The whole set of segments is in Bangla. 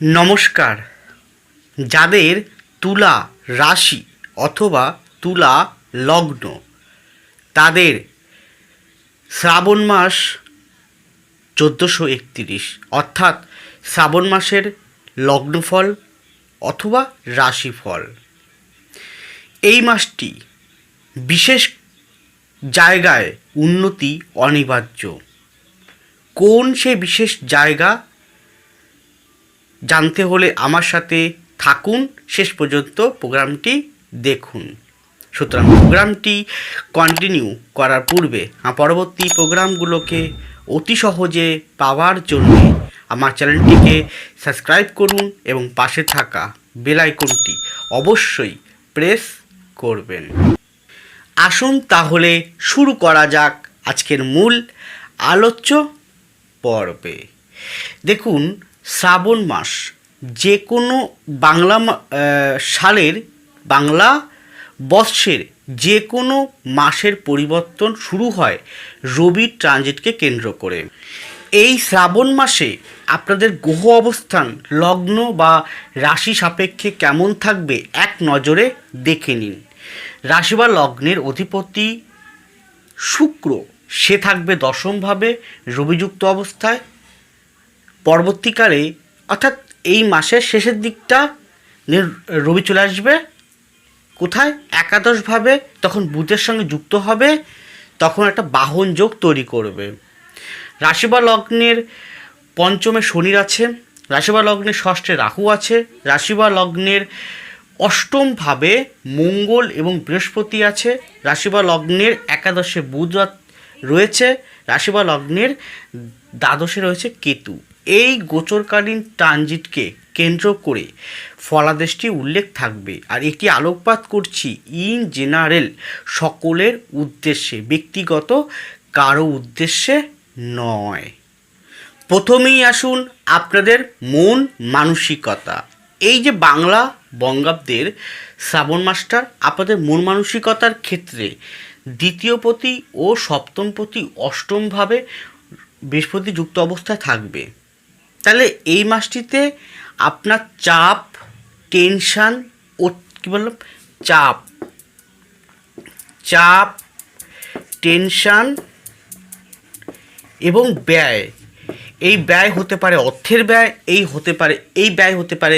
নমস্কার। যাদের তুলা রাশি অথবা তুলা লগ্ন, তাদের শ্রাবণ মাস 1431 অর্থাৎ শ্রাবণ মাসের লগ্নফল অথবা রাশিফল। এই মাসটি বিশেষ জায়গায় উন্নতি অনিবার্য। কোন সে বিশেষ জায়গা জানতে হলে আমার সাথে থাকুন, শেষ পর্যন্ত প্রোগ্রামটি দেখুন। সুতরাং প্রোগ্রামটি কন্টিনিউ করার পূর্বে পরবর্তী প্রোগ্রামগুলোকে অতি সহজে পাওয়ার জন্য আমার চ্যানেলটিকে সাবস্ক্রাইব করুন এবং পাশে থাকা বেল আইকনটি অবশ্যই প্রেস করবেন। আসুন তাহলে শুরু করা যাক আজকের মূল আলোচ্য পর্বে। দেখুন, শ্রাবণ মাস যে কোনো বাংলা সালের বাংলা বর্ষের যে কোনো মাসের পরিবর্তন শুরু হয় রবির ট্রানজিটকে কেন্দ্র করে। এই শ্রাবণ মাসে আপনাদের গ্রহ অবস্থান লগ্ন বা রাশি সাপেক্ষে কেমন থাকবে এক নজরে দেখে নিন। রাশি বা লগ্নের অধিপতি শুক্র, সে থাকবে দশমভাবে রবিযুক্ত অবস্থায়। পরবর্তীকালে অর্থাৎ এই মাসের শেষের দিকটা রবি চলে আসবে কোথায়? একাদশভাবে। তখন বুধের সঙ্গে যুক্ত হবে, তখন একটা বাহন যোগ তৈরি করবে। রাশি বা লগ্নের পঞ্চমে শনির আছে, রাশি বা লগ্নের ষষ্ঠে রাহু আছে, রাশি বা লগ্নের অষ্টমভাবে মঙ্গল এবং বৃহস্পতি আছে, রাশি বা লগ্নের একাদশে বুধ রয়েছে, রাশি বা লগ্নের দ্বাদশে রয়েছে কেতু। এই গোচরকালীন ট্রানজিটকে কেন্দ্র করে ফলাদেশটি উল্লেখ থাকবে, আর এটি আলোকপাত করছি ইন জেনারেল, সকলের উদ্দেশ্যে, ব্যক্তিগত কারো উদ্দেশ্যে নয়। প্রথমেই আসুন আপনাদের মন মানসিকতা। এই যে বাংলা বঙ্গাব্দের শ্রাবণ মাসটা আপনাদের মন মানসিকতার ক্ষেত্রে দ্বিতীয়পতি ও সপ্তমপতি অষ্টমভাবে বৃহস্পতি যুক্ত অবস্থায় থাকবে। তাহলে এই মাসটিতে আপনার চাপ, টেনশান ও কী বললাম চাপ টেনশান এবং ব্যয়, এই ব্যয় হতে পারে অর্থের ব্যয়, এই ব্যয় হতে পারে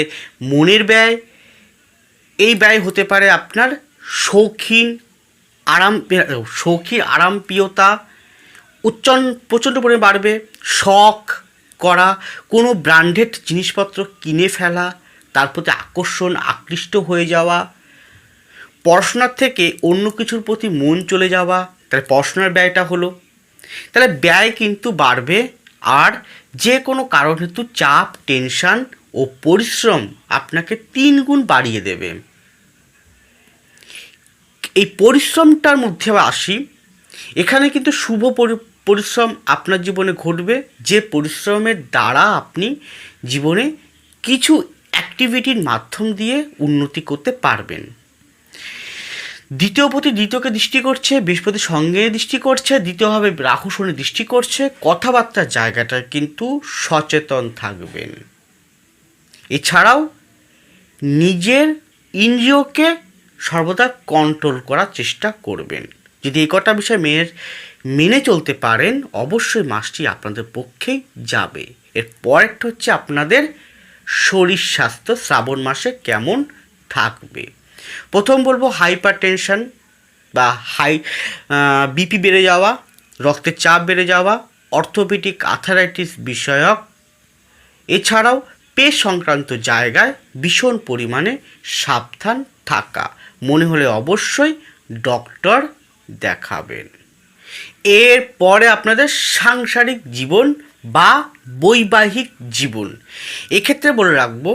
মনের ব্যয়, এই ব্যয় হতে পারে আপনার শৌখিন আরামপ্রিয়তা প্রচণ্ড পরিমাণে বাড়বে। শখ করা, কোনো ব্র্যান্ডেড জিনিসপত্র কিনে ফেলা, তার প্রতি আকৃষ্ট হয়ে যাওয়া, পড়াশোনার থেকে অন্য কিছুর প্রতি মন চলে যাওয়া, তাহলে পড়াশোনার ব্যয়টা হলো। তাহলে ব্যয় কিন্তু বাড়বে, আর যে কোনো কারণ হেতু চাপ, টেনশান ও পরিশ্রম আপনাকে 3 গুণ বাড়িয়ে দেবে। এই পরিশ্রমটার মধ্যে আসি, এখানে কিন্তু শুভ পরিশ্রম আপনার জীবনে ঘটবে, যে পরিশ্রমের দ্বারা আপনি জীবনে কিছু অ্যাক্টিভিটির মাধ্যম দিয়ে উন্নতি করতে পারবেন। দ্বিতীয়পতি দ্বিতীয়কে দৃষ্টি করছে, বৃহস্পতি সঙ্গে দৃষ্টি করছে, দ্বিতীয়ভাবে রাহু শনি দৃষ্টি করছে। কথাবার্তার জায়গাটায় কিন্তু সচেতন থাকবেন। এছাড়াও নিজের ইন্দ্রিয়কে সর্বদা কন্ট্রোল করার চেষ্টা করবেন। যদি এই কটা বিষয় মেনে চলতে পারেন, অবশ্যই মাসটি আপনাদের পক্ষেই যাবে। এর পরেরটা হচ্ছে আপনাদের শরীর স্বাস্থ্য শ্রাবণ মাসে কেমন থাকবে। প্রথম বলবো হাইপার টেনশন বা বিপি বেড়ে যাওয়া, রক্তের চাপ বেড়ে যাওয়া, অর্থোপেডিক আর্থারাইটিস বিষয়ক, এছাড়াও পেট সংক্রান্ত জায়গায় ভীষণ পরিমাণে সাবধান থাকা। মনে হলে অবশ্যই ডক্টর দেখাবেন। এরপরে আপনাদের সাংসারিক জীবন বা বৈবাহিক জীবন, এক্ষেত্রে বলে রাখবো,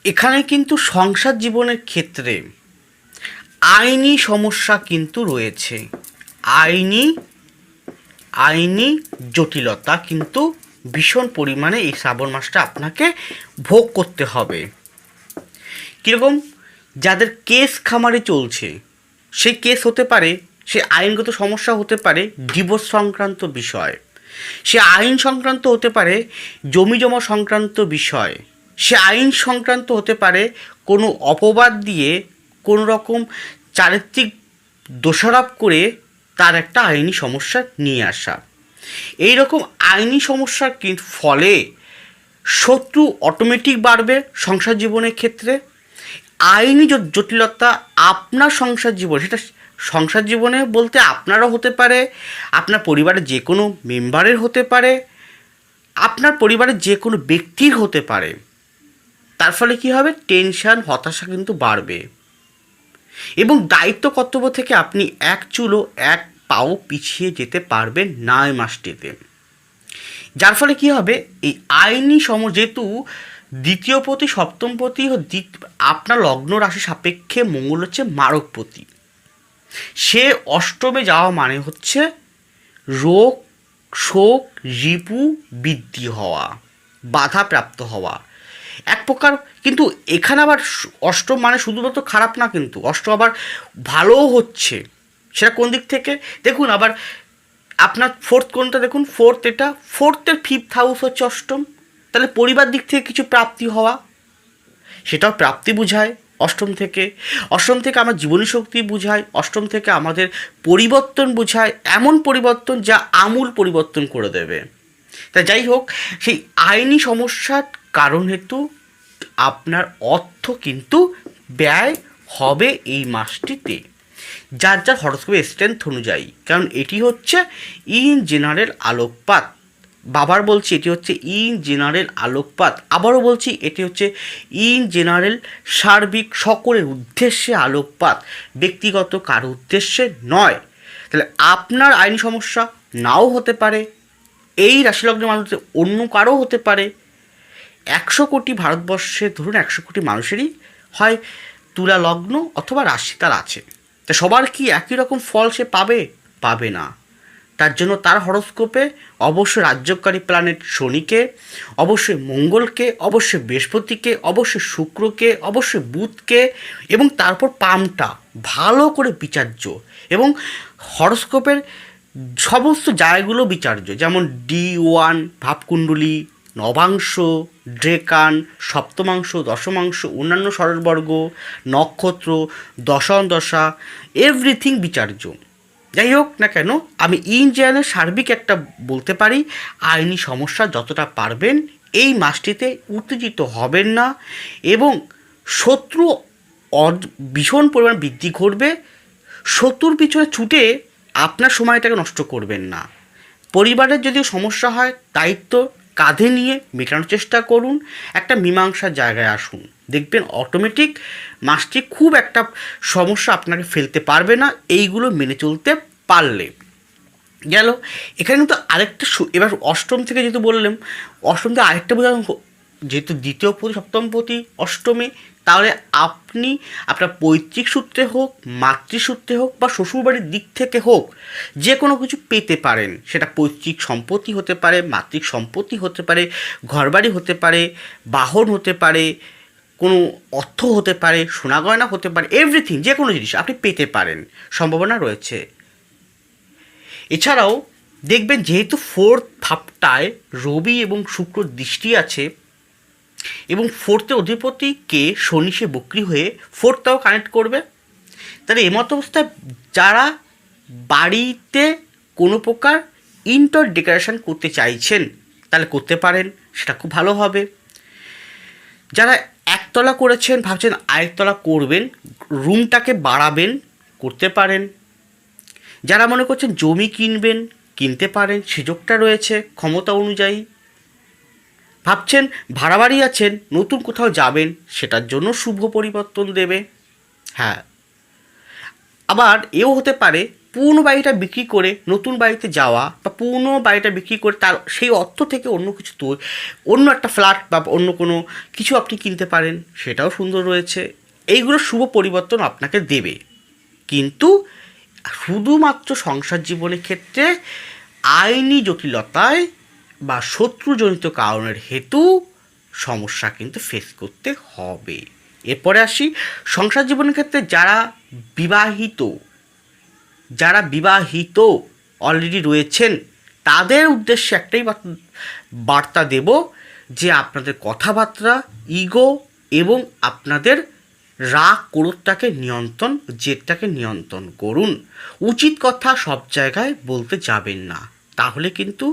এখানে কিন্তু সংসার জীবনের ক্ষেত্রে আইনি সমস্যা কিন্তু রয়েছে। আইনি জটিলতা কিন্তু ভীষণ পরিমাণে এই শ্রাবণ মাসটা আপনাকে ভোগ করতে হবে। কীরকম? যাদের কেস খামারে চলছে, সেই কেস হতে পারে, সে আইনগত সমস্যা হতে পারে ডিভোর্স সংক্রান্ত বিষয়, সে আইন সংক্রান্ত হতে পারে জমিজমা সংক্রান্ত বিষয়, সে আইন সংক্রান্ত হতে পারে, কোনো অপবাদ দিয়ে কোনো রকম চারিত্রিক দোষারোপ করে তার একটা আইনি সমস্যা নিয়ে আসা। এই রকম আইনি সমস্যার ফলে শত্রু অটোমেটিক বাড়বে সংসার জীবনের ক্ষেত্রে। আইনি জটিলতা আপনার সংসার জীবন, সেটা সংসার জীবনে বলতে আপনারও হতে পারে, আপনার পরিবারের যে কোনো মেম্বারের হতে পারে, আপনার পরিবারের যে কোনো ব্যক্তির হতে পারে। তার ফলে কী হবে, টেনশন হতাশা কিন্তু বাড়বে এবং দায়িত্ব কর্তব্য থেকে আপনি এক চুলও এক পাও পিছিয়ে যেতে পারবেন না এই মাসটিতে। যার ফলে কী হবে, এই আইনি যেহেতু দ্বিতীয়পতি সপ্তমপতি আপনার লগ্ন রাশি সাপেক্ষে মঙ্গল হচ্ছে মারকপতি, সে অষ্টমে যাওয়া মানে হচ্ছে রোগ শোক রিপু বৃদ্ধি হওয়া, বাধাপ্রাপ্ত হওয়া এক প্রকার। কিন্তু এখানে আবার অষ্টম মানে শুধুমাত্র খারাপ না, কিন্তু অষ্টম আবার ভালোও হচ্ছে। সেটা কোন দিক থেকে দেখুন, আবার আপনার ফোর্থ কোনটা দেখুন, ফোর্থের ফিফথ হাউস হচ্ছে অষ্টম, তাহলে পরিবার দিক থেকে কিছু প্রাপ্তি হওয়া, সেটাও প্রাপ্তি বোঝায়। অষ্টম থেকে আমার জীবনী শক্তি বোঝায়, অষ্টম থেকে আমাদের পরিবর্তন বোঝায়, এমন পরিবর্তন যা আমূল পরিবর্তন করে দেবে। তা যাই হোক, সেই আইনি সমস্যার কারণ হেতু আপনার অর্থ কিন্তু ব্যয় হবে এই মাসটিতে, যার যার হরস্কোপের স্ট্রেংথ অনুযায়ী। কারণ এটি হচ্ছে ইন জেনারেল আলোকপাত, বাবার বলছি এটি হচ্ছে ইন জেনারেল আলোকপাত, আবারও বলছি এটি হচ্ছে ইন জেনারেল সার্বিক সকলের উদ্দেশ্যে আলোকপাত, ব্যক্তিগত কারো উদ্দেশ্যে নয়। তাহলে আপনার আইনি সমস্যা নাও হতে পারে, এই রাশিলগ্নের মানুষদের অন্য কারও হতে পারে। 100 কোটি ভারতবর্ষে ধরুন 100 কোটি মানুষেরই হয় তুলা লগ্ন অথবা রাশি তার আছে, তা সবার কি একই রকম ফল সে পাবে না। তার জন্য তার হরস্কোপে অবশ্যই রাজ্যকারী প্ল্যানেট শনিকে, অবশ্যই মঙ্গলকে, অবশ্যই বৃহস্পতিকে, অবশ্যই শুক্রকে, অবশ্যই বুধকে এবং তারপর পামটা ভালো করে বিচার্য, এবং হরস্কোপের সমস্ত জায়গাগুলো বিচার্য, যেমন D1 ভাবকুণ্ডলী, নবাংশ, ড্রেকান, সপ্তমাংশ, দশমাংশ, অন্যান্য সরলবর্গ, নক্ষত্র, দশা এভরিথিং বিচার্য। যাই হোক না কেন, আমি ইন জেনারেল সার্বিক একটা বলতে পারি, আইনি সমস্যা যতটা পারবেন এই মাসটিতে উত্তেজিত হবেন না, এবং শত্রু ভীষণ পরিমাণ বৃদ্ধি ঘটবে। শত্রুর পিছনে ছুটে আপনার সময়টাকে নষ্ট করবেন না। পরিবারের যদিও সমস্যা হয়, দায়িত্ব কাঁধে নিয়ে মেটানোর চেষ্টা করুন, একটা মীমাংসার জায়গায় আসুন, দেখবেন অটোমেটিক মাসটি খুব একটা সমস্যা আপনাকে ফেলতে পারবে না, এইগুলো মেনে চলতে পারলে। গেল এখানে কিন্তু আরেকটা এবার অষ্টম থেকে যেহেতু বললাম, অষ্টম থেকে আরেকটা বোঝা, যেহেতু দ্বিতীয় পতি সপ্তমপতি অষ্টমে, তাহলে আপনি আপনার পৈতৃক সূত্রে হোক, মাতৃসূত্রে হোক বা শ্বশুরবাড়ির দিক থেকে হোক, যে কোনো কিছু পেতে পারেন। সেটা পৈতৃক সম্পত্তি হতে পারে, মাতৃক সম্পত্তি হতে পারে, ঘরবাড়ি হতে পারে, বাহন হতে পারে, কোনো অর্থ হতে পারে, সোনা গয়না হতে পারে, এভরিথিং যে কোনো জিনিস আপনি পেতে পারেন, সম্ভাবনা রয়েছে। এছাড়াও দেখবেন যেহেতু ফোর্থ ভাবটায় রবি এবং শুক্র দৃষ্টি আছে, এবং ফোর্থের অধিপতিকে শনি সে বক্রি হয়ে ফোর্থটাও কানেক্ট করবে, তাহলে এমত অবস্থায় যারা বাড়িতে কোনো প্রকার ইন্টার ডেকোরেশন করতে চাইছেন তাহলে করতে পারেন, সেটা খুব ভালো হবে। যারা একতলা করেছেন ভাবছেন আরেকতলা করবেন, রুমটাকে বাড়াবেন, করতে পারেন। যারা মনে করছেন জমি কিনবেন, কিনতে পারেন, সুযোগটা রয়েছে ক্ষমতা অনুযায়ী। ভাবছেন ভাড়া বাড়ি আছেন, নতুন কোথাও যাবেন, সেটার জন্য শুভ পরিবর্তন দেবে। হ্যাঁ, আবার এও হতে পারে পুরনো বাড়িটা বিক্রি করে নতুন বাড়িতে যাওয়া, বা পুরনো বাড়িটা বিক্রি করে তার সেই অর্থ থেকে অন্য কিছু অন্য একটা ফ্ল্যাট বা অন্য কোনো কিছু আপনি কিনতে পারেন, সেটাও সুন্দর রয়েছে। এইগুলো শুভ পরিবর্তন আপনাকে দেবে, কিন্তু শুধুমাত্র সংসার জীবনের ক্ষেত্রে আইনি জটিলতায় বা শত্রুজনিত কারণের হেতু সমস্যা কিন্তু ফেস করতে হবে। এরপরে আসি সংসার জীবনের ক্ষেত্রে যারা বিবাহিত অলরেডি রয়েছেন, তাদের উদ্দেশ্যে একটাই বার্তা দেব যে আপনাদের কথাবার্তা, ইগো এবং আপনাদের রাগ ক্রোধটাকে নিয়ন্ত্রণ, জেদটাকে নিয়ন্ত্রণ করুন। উচিত কথা সব জায়গায় বলতে যাবেন না, তাহলে কিন্তু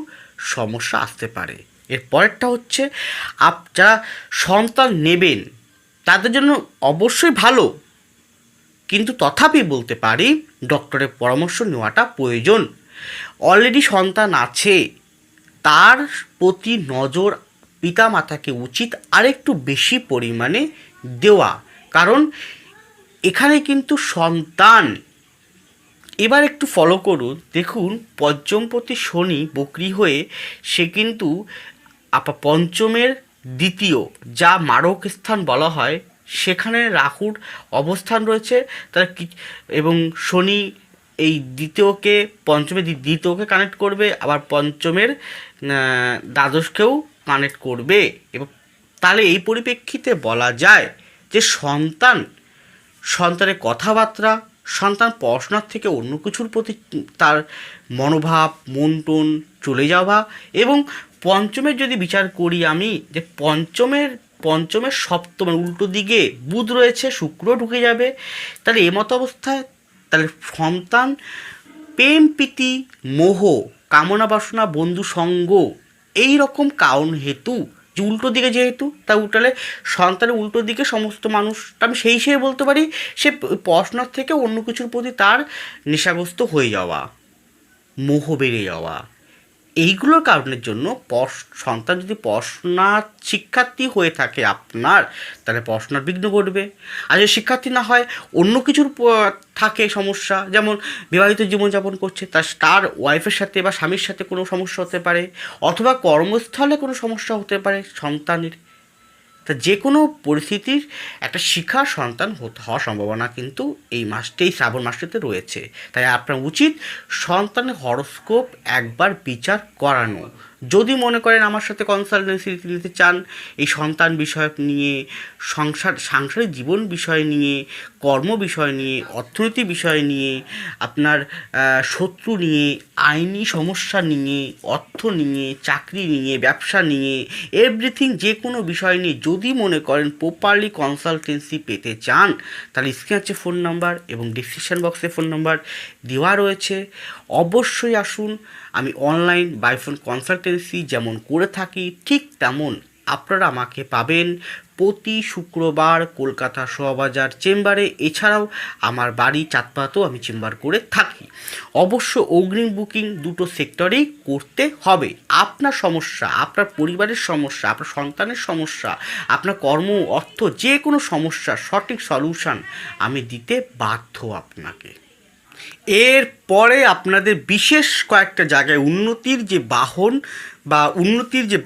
সমস্যা আসতে পারে। এর পরেরটা হচ্ছে যারা সন্তান নেবেন তাদের জন্য অবশ্যই ভালো, কিন্তু তথাপি বলতে পারি ডক্টরের পরামর্শ নেওয়াটা প্রয়োজন। অলরেডি সন্তান আছে, তার প্রতি নজর পিতামাতাকে উচিত আরেকটু বেশি পরিমাণে দেওয়া, কারণ এখানে কিন্তু সন্তান। এবার একটু ফলো করুন, দেখুন পঞ্চমপতি শনি বক্রী হয়ে সে কিন্তু পঞ্চমের দ্বিতীয়, যা মারক স্থান বলা হয়, সেখানে রাহুর অবস্থান রয়েছে। তার এবং শনি এই দ্বিতীয়কে পঞ্চমের দ্বিতীয়কে কানেক্ট করবে, আবার পঞ্চমের দ্বাদশকেও কানেক্ট করবে। এবং তাহলে এই পরিপ্রেক্ষিতে বলা যায় যে সন্তানের কথাবার্তা, সন্তান পড়াশোনার থেকে অন্য কিছুর প্রতি তার মনোভাব, মন টন চলে যাওয়া। এবং পঞ্চমের যদি বিচার করি আমি, যে পঞ্চমের সপ্তম উল্টো দিকে বুধ রয়েছে, শুক্র ঢুকে যাবে। তাহলে এমতো অবস্থায় তাহলে সন্তান প্রেম, প্রীতি, মোহ, কামনা বাসনা, বন্ধু সঙ্গ, এই রকম কারণ হেতু, যে উল্টো দিকে যেহেতু, তা উল্টালে সন্তানের উল্টো দিকে সমস্ত মানুষটা আমি সেই হিসেবে বলতে পারি সে পড়াশোনার থেকে অন্য কিছুর প্রতি তার নেশাগ্রস্ত হয়ে যাওয়া, মোহ বেড়ে যাওয়া, এইগুলোর কারণের জন্য সন্তান যদি পড়াশোনার শিক্ষার্থী হয়ে থাকে আপনার, তাহলে পড়াশোনার বিঘ্ন ঘটবে। আর যদি শিক্ষার্থী না হয়, অন্য কিছুর থাকে সমস্যা, যেমন বিবাহিত জীবনযাপন করছে, তার ওয়াইফের সাথে বা স্বামীর সাথে কোনো সমস্যা হতে পারে, অথবা কর্মস্থলে কোনো সমস্যা হতে পারে সন্তানের। তা যে কোনো পরিস্থিতির একটা শিক্ষার সন্তান হওয়ার সম্ভাবনা কিন্তু এই শ্রাবণ মাসটিতে রয়েছে। তাই আপনার উচিত সন্তানের হরোস্কোপ একবার বিচার করানো। যদি মনে করেন আমার সাথে কনসালটেন্সি নিতে চান এই সন্তান বিষয় নিয়ে, সাংসারিক জীবন বিষয় নিয়ে, কর্ম বিষয় নিয়ে, অর্থনীতি বিষয় নিয়ে, আপনার শত্রু নিয়ে, আইনি সমস্যা নিয়ে, অর্থ নিয়ে, চাকরি নিয়ে, ব্যবসা নিয়ে, এভরিথিং, যে কোনো বিষয় নিয়ে যদি মনে করেন প্রপারলি কনসালটেন্সি পেতে চান, তাহলে স্ক্রিনে আছে ফোন নাম্বার এবং ডিসক্রিপশন বক্সে ফোন নাম্বার দেওয়া রয়েছে। অবশ্যই আসুন। আমি অনলাইন বাই ফোন কনসালটেন্সি যেমন করে থাকি, ঠিক তেমন আপনারা আমাকে পাবেন প্রতি শুক্রবার কলকাতা শোভাবাজার চেম্বারে। এছাড়াও আমার বাড়ি চাঁদপাড়াতেও আমি চেম্বার করে থাকি। অবশ্য অগ্রিম বুকিং দুটো সেক্টরেই করতে হবে। আপনার সমস্যা, আপনার পরিবারের সমস্যা, আপনার সন্তানের সমস্যা, আপনার কর্ম, অর্থ, যে কোনো সমস্যার সঠিক সলিউশন আমি দিতে বাধ্য আপনাকে। এরপরে আপনাদের বিশেষ কয়েকটা জায়গায় উন্নতির যে বাহন বা উন্নতির যে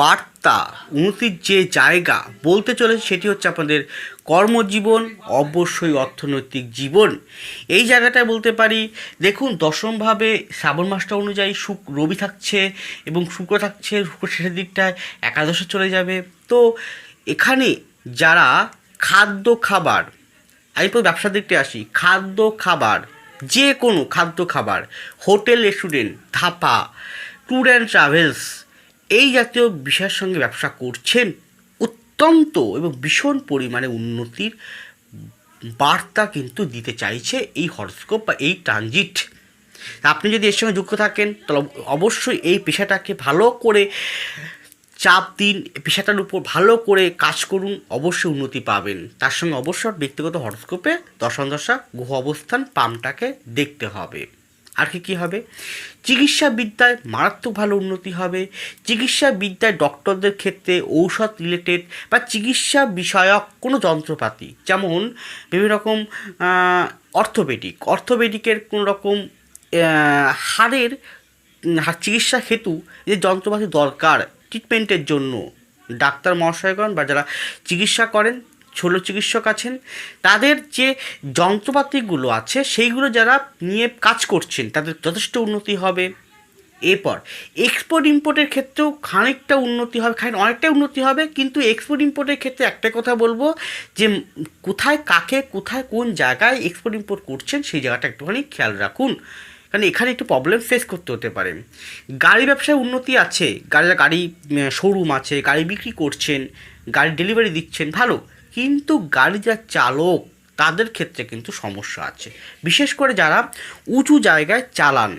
বার্তা, উন্নতির যে জায়গা বলতে চলেছে, সেটি হচ্ছে আপনাদের কর্মজীবন, অবশ্যই অর্থনৈতিক জীবন। এই জায়গাটায় বলতে পারি, দেখুন দশমভাবে শ্রাবণ মাসটা অনুযায়ী রবি থাকছে এবং শুক্র থাকছে, শুক্র শেষের দিকটায় একাদশে চলে যাবে। তো এখানে যারা খাদ্য খাবার, আমি তো ব্যবসার দিকটা আসি, খাদ্য খাবার, যে কোনো খাদ্য খাবার, hotel, restaurant, Dhapa, tour and travels, এই জাতীয় বিষয়ের সঙ্গে ব্যবসা করছেন, অত্যন্ত এবং ভীষণ পরিমাণে উন্নতির বার্তা কিন্তু দিতে চাইছে এই হরস্কোপ বা এই ট্রানজিট। আপনি যদি এর সঙ্গে যুক্ত থাকেন, তাহলে অবশ্যই এই পেশাটাকে ভালো করে চাপ দিন, পেশাটার উপর ভালো করে কাজ করুন, অবশ্যই উন্নতি পাবেন। তার সঙ্গে অবশ্যই ব্যক্তিগত হরস্কোপে দশা গ্রহ অবস্থান পামটাকে দেখতে হবে। আর কি হবে, চিকিৎসা বিদ্যায় মারাত্মক ভালো উন্নতি হবে। চিকিৎসা বিদ্যায় ডক্টরদের ক্ষেত্রে ঔষধ রিলেটেড বা চিকিৎসা বিষয়ক কোনো যন্ত্রপাতি, যেমন বিভিন্ন রকম অর্থোপেডিকের কোনো রকম হাড়ের চিকিৎসা হেতু যে যন্ত্রপাতি দরকার ট্রিটমেন্টের জন্য, ডাক্তার মহাশয়গণ বা যারা চিকিৎসা করেন, শল্য চিকিৎসক আছেন, তাদের যে যন্ত্রপাতিগুলো আছে সেইগুলো যারা নিয়ে কাজ করছেন তাদের যথেষ্ট উন্নতি হবে। এরপর এক্সপোর্ট ইম্পোর্টের ক্ষেত্রেও খানিকটা উন্নতি হবে, অনেকটাই উন্নতি হবে। কিন্তু এক্সপোর্ট ইম্পোর্টের ক্ষেত্রে একটা কথা বলবো, যে কোথায় কোন জায়গায় এক্সপোর্ট ইম্পোর্ট করছেন সেই জায়গাটা একটুখানি খেয়াল রাখুন। কারণ এখানে একটু প্রবলেম ফেস করতে হতে পারে। গাড়ি ব্যবসায় উন্নতি আছে, গাড়ি শোরুম আছে, গাড়ি বিক্রি করছেন, গাড়ি ডেলিভারি দিচ্ছেন, ভালো। কিন্তু গাড়ি যারা চালক তাদের ক্ষেত্রে কিন্তু সমস্যা আছে, বিশেষ করে যারা উঁচু জায়গায় চালান।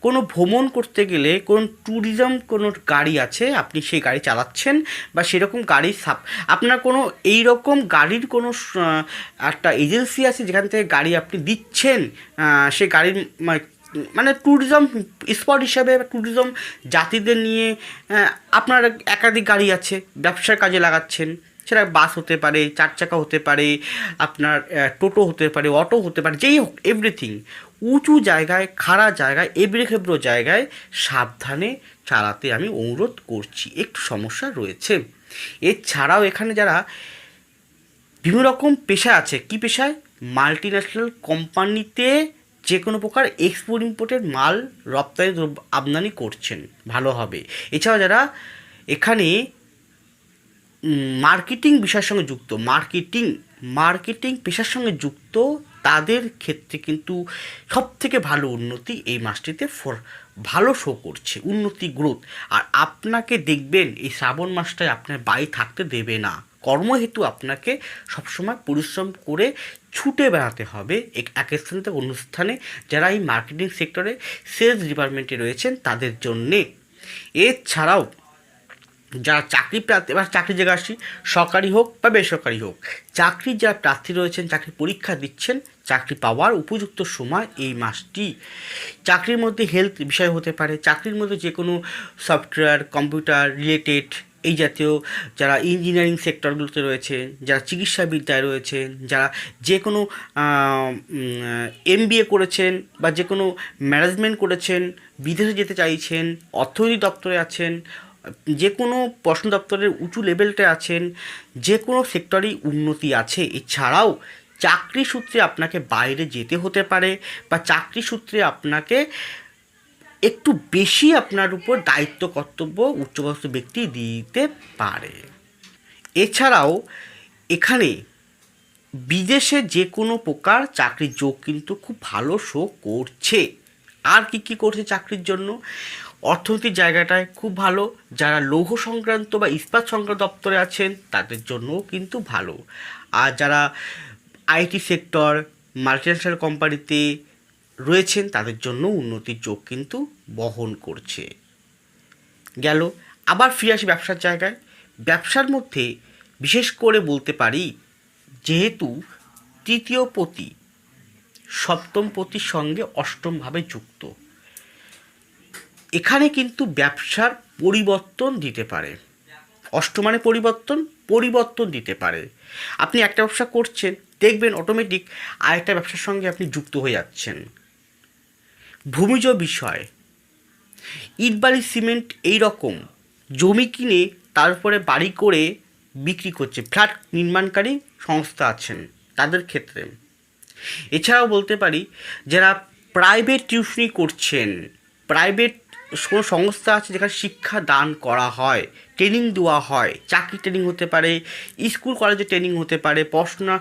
কোনো ভ্রমণ করতে গেলে কোনো ট্যুরিজম কোনো গাড়ি আছে, আপনি সেই গাড়ি চালাচ্ছেন বা সেরকম গাড়ি আপনার কোনো এই রকম গাড়ির কোনো একটা এজেন্সি আছে যেখান থেকে গাড়ি আপনি দিচ্ছেন, সেই গাড়ির মানে ট্যুরিজম স্পট হিসাবে ট্যুরিজম যাত্রীদের নিয়ে আপনার একাধিক গাড়ি আছে, ব্যবসার কাজে লাগাচ্ছেন। সেটা বাস হতে পারে, 4 চাকা হতে পারে, আপনার টোটো হতে পারে, অটো হতে পারে, যেই হোক এভরিথিং। উঁচু জায়গায়, খাড়া জায়গায়, এবড়ো জায়গায় সাবধানে চালাতে আমি অনুরোধ করছি, একটু সমস্যা রয়েছে। এছাড়াও এখানে যারা বিভিন্ন রকম পেশা আছে, কি পেশায়? মাল্টিন্যাশনাল কোম্পানিতে যে কোনো প্রকার এক্সপোর্ট ইম্পোর্টের মাল রপ্তানি আমদানি করছেন, ভালো হবে। এছাড়াও যারা এখানে মার্কেটিং বিষয়ের সঙ্গে যুক্ত, মার্কেটিং পেশার সঙ্গে যুক্ত, তাদের ক্ষেত্রে কিন্তু সবথেকে ভালো উন্নতি এই মাসটিতে ভালো শো করছে, উন্নতি, গ্রোথ। আর আপনাকে দেখবেন এই শ্রাবণ মাসটায় আপনার বাড়ি থাকতে দেবে না। কর্মহেতু আপনাকে সবসময় পরিশ্রম করে ছুটে বেড়াতে হবে এক স্থান থেকে অন্য স্থানে, যারা এই মার্কেটিং সেক্টরে সেলস ডিপার্টমেন্টে রয়েছেন তাদের জন্যে। এছাড়াও যারা চাকরি প্রার্থী, এবার চাকরির জায়গায় আসি, সরকারি হোক বা বেসরকারি হোক, চাকরির যারা প্রার্থী রয়েছেন, চাকরি পরীক্ষা দিচ্ছেন, চাকরি পাওয়ার উপযুক্ত সময় এই মাসটি। চাকরির মধ্যে হেলথ বিষয় হতে পারে, চাকরির মধ্যে যে কোনো সফটওয়্যার, কম্পিউটার রিলেটেড এই জাতীয়, যারা ইঞ্জিনিয়ারিং সেক্টরগুলোতে রয়েছেন, যারা চিকিৎসাবিদ্যায় রয়েছেন, যারা যে কোনো MBA করেছেন বা যে কোনো ম্যানেজমেন্ট করেছেন, বিদেশে যেতে চাইছেন, অর্থনৈতিক দপ্তরে আছেন, যে কোনো প্রশ্ন দপ্তরের উঁচু লেভেলটা আছেন, যে কোনো সেক্টরেই উন্নতি আছে। এছাড়াও চাকরি সূত্রে আপনাকে বাইরে যেতে হতে পারে বা চাকরি সূত্রে আপনাকে একটু বেশি আপনার উপর দায়িত্ব কর্তব্য উচ্চপদস্থ ব্যক্তি দিতে পারে। এছাড়াও এখানে বিদেশে যে কোনো প্রকার চাকরির যোগ কিন্তু খুব ভালো শো করছে। আর কি করছে চাকরির জন্য? অর্থনৈতিক জায়গাটায় খুব ভালো, যারা লৌহ সংক্রান্ত বা ইস্পাত সংক্রান্ত দপ্তরে আছেন তাদের জন্যও কিন্তু ভালো। আর যারা IT সেক্টর, মাল্টিন্যাশনাল কোম্পানিতে রয়েছেন তাদের জন্য উন্নতির যোগ কিন্তু বহন করছে। গেল। আবার ফিরে আসি ব্যবসার জায়গায়। ব্যবসার মধ্যে বিশেষ করে বলতে পারি, যেহেতু তৃতীয় পতি সপ্তম পতির সঙ্গে অষ্টমভাবে যুক্ত, এখানে কিন্তু ব্যবসার পরিবর্তন দিতে পারে। অষ্টমানে পরিবর্তন দিতে পারে। আপনি একটা ব্যবসা করছেন, দেখবেন অটোমেটিক আরেকটা ব্যবসার সঙ্গে আপনি যুক্ত হয়ে যাচ্ছেন। ভূমিজ বিষয়, ইট বালি সিমেন্ট এই রকম জমি কিনে তারপরে বাড়ি করে বিক্রি করছে, ফ্ল্যাট নির্মাণকারী সংস্থা আছেন তাদের ক্ষেত্রে। এছাড়াও বলতে পারি যারা প্রাইভেট টিউশনি করছেন, প্রাইভেট কোনো সংস্থা আছে যেখানে শিক্ষা দান করা হয়, ট্রেনিং দেওয়া হয়, চাকরি ট্রেনিং হতে পারে, স্কুল কলেজে ট্রেনিং হতে পারে, পড়াশোনা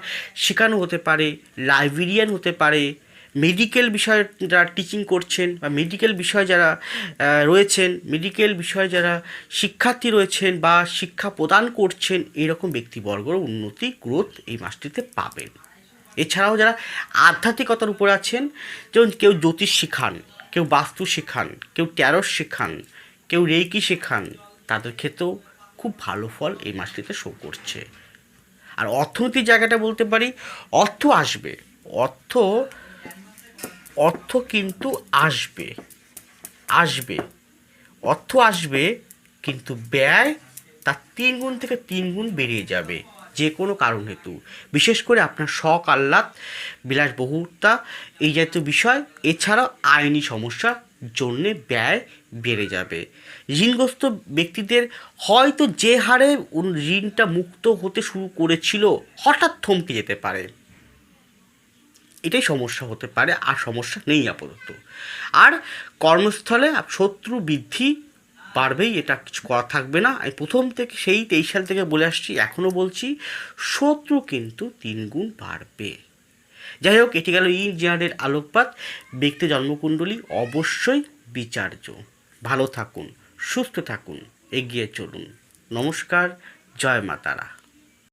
শেখানো হতে পারে, লাইব্রেরিয়ান হতে পারে, মেডিকেল বিষয়ে যারা টিচিং করছেন বা মেডিকেল বিষয়ে যারা রয়েছেন, মেডিকেল বিষয়ে যারা শিক্ষার্থী রয়েছেন বা শিক্ষা প্রদান করছেন, এরকম ব্যক্তিবর্গর উন্নতি, গ্রোথ এই মাসটিতে পাবেন। এছাড়াও যারা আধ্যাত্মিকতার উপরে আছেন, যেমন কেউ জ্যোতিষ শেখান, কেউ বাস্তু শেখান, কেউ ট্যারো শেখান, কেউ রেইকি শেখান, তাদের ক্ষেত্রেও খুব ভালো ফল এই মাসটিতে শো করছে। আর অর্থনীতির জায়গাটা বলতে পারি, অর্থ আসবে, অর্থ কিন্তু আসবে, অর্থ আসবে, কিন্তু ব্যয় তার 3 গুণ থেকে 3 গুণ বেরিয়ে যাবে যে কোনো কারণ হেতু। বিশেষ করে আপনার শখ, আহ্লাদ, বিলাসবহুলতা এই জাতীয় বিষয়, এছাড়াও আইনি সমস্যার জন্যে ব্যয় বেড়ে যাবে। ঋণগ্রস্ত ব্যক্তিদের হয়তো যে হারে ঋণটা মুক্ত হতে শুরু করেছিল হঠাৎ থমকে যেতে পারে, এটাই সমস্যা হতে পারে। আর সমস্যা নেই আপাতত। আর কর্মস্থলে শত্রু বৃদ্ধি বাড়বেই, এটা কিছু করা থাকবে না। আমি প্রথম থেকে সেই 23 সাল থেকে বলে আসছি, এখনও বলছি, শত্রু কিন্তু 3 গুণ বাড়বে। যাই হোক, এটি গেল ইঞ্জিনিয়ারের আলোকপাত। ব্যক্তি জন্মকুণ্ডলী অবশ্যই বিচার্য। ভালো থাকুন, সুস্থ থাকুন, এগিয়ে চলুন। নমস্কার, জয় মা তারা।